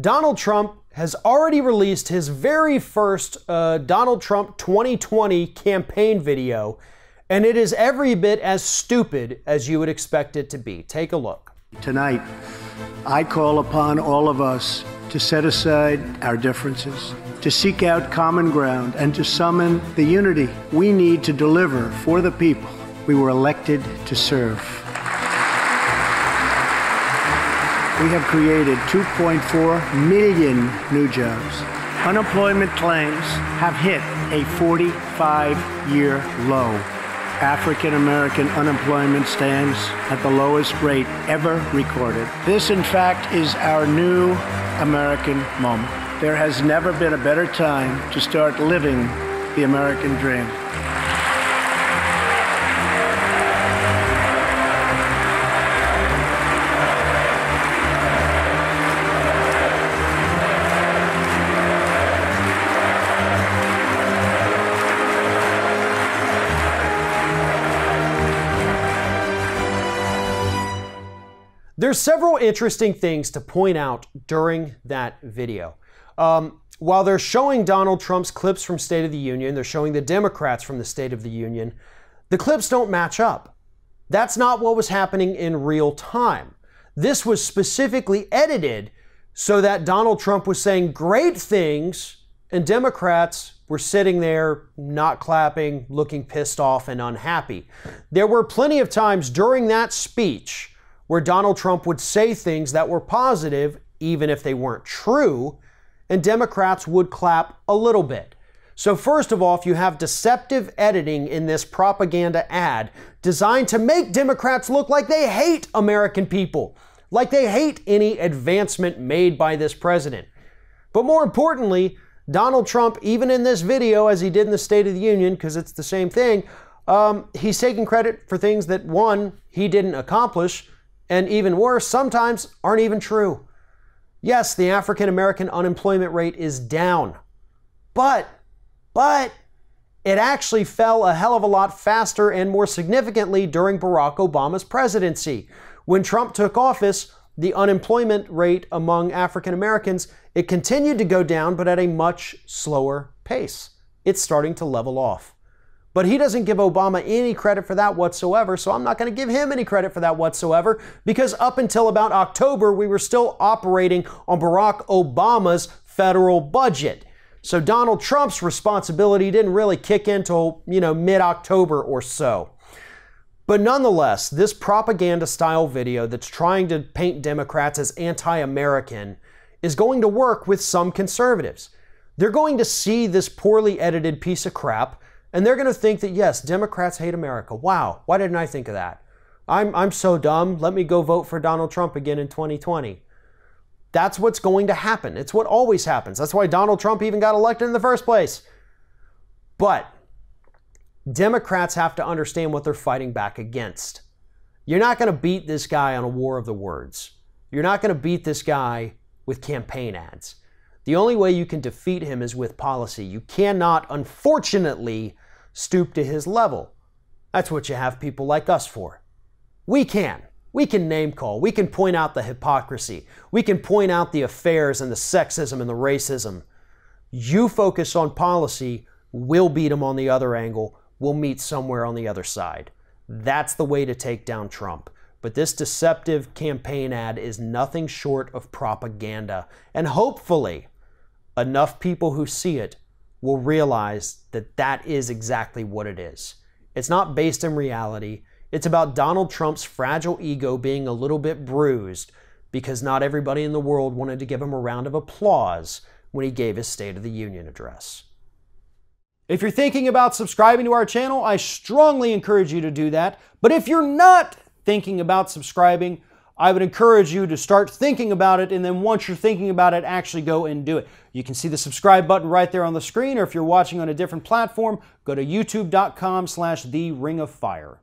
Donald Trump has already released his very first Donald Trump 2020 campaign video, and it is every bit as stupid as you would expect it to be. Take a look. Tonight, I call upon all of us to set aside our differences, to seek out common ground, and to summon the unity we need to deliver for the people we were elected to serve. We have created 2.4 million new jobs. Unemployment claims have hit a 45-year low. African American unemployment stands at the lowest rate ever recorded. This, in fact, is our new American moment. There has never been a better time to start living the American dream. There's several interesting things to point out during that video. While they're showing Donald Trump's clips from State of the Union, they're showing the Democrats from the State of the Union, the clips don't match up. That's not what was happening in real time. This was specifically edited so that Donald Trump was saying great things and Democrats were sitting there not clapping, looking pissed off and unhappy. There were plenty of times during that speech where Donald Trump would say things that were positive, even if they weren't true, and Democrats would clap a little bit. So first of all, if you have deceptive editing in this propaganda ad designed to make Democrats look like they hate American people, like they hate any advancement made by this president. But more importantly, Donald Trump, even in this video, as he did in the State of the Union, because it's the same thing, he's taking credit for things that, one, he didn't accomplish, and even worse, sometimes aren't even true. Yes, the African American unemployment rate is down, but it actually fell a hell of a lot faster and more significantly during Barack Obama's presidency. When Trump took office, the unemployment rate among African Americans, it continued to go down, but at a much slower pace. It's starting to level off. But he doesn't give Obama any credit for that whatsoever, so I'm not going to give him any credit for that whatsoever, because up until about October, we were still operating on Barack Obama's federal budget. So Donald Trump's responsibility didn't really kick in till, mid-October or so. But nonetheless, this propaganda-style video that's trying to paint Democrats as anti-American is going to work with some conservatives. They're going to see this poorly edited piece of crap, and they're going to think that, yes, Democrats hate America. Wow, why didn't I think of that? I'm so dumb. Let me go vote for Donald Trump again in 2020. That's what's going to happen. It's what always happens. That's why Donald Trump even got elected in the first place. But Democrats have to understand what they're fighting back against. You're not going to beat this guy on a war of the words. You're not going to beat this guy with campaign ads. The only way you can defeat him is with policy. You cannot, unfortunately, stoop to his level. That's what you have people like us for. We can. We can name call. We can point out the hypocrisy. We can point out the affairs and the sexism and the racism. You focus on policy, we'll beat him on the other angle. We'll meet somewhere on the other side. That's the way to take down Trump. But this deceptive campaign ad is nothing short of propaganda. And hopefully, enough people who see it will realize that that is exactly what it is. It's not based in reality. It's about Donald Trump's fragile ego being a little bit bruised because not everybody in the world wanted to give him a round of applause when he gave his State of the Union address. If you're thinking about subscribing to our channel, I strongly encourage you to do that. But if you're not thinking about subscribing, I would encourage you to start thinking about it, and then once you're thinking about it, actually go and do it. You can see the subscribe button right there on the screen, or if you're watching on a different platform, go to youtube.com/theringofFire.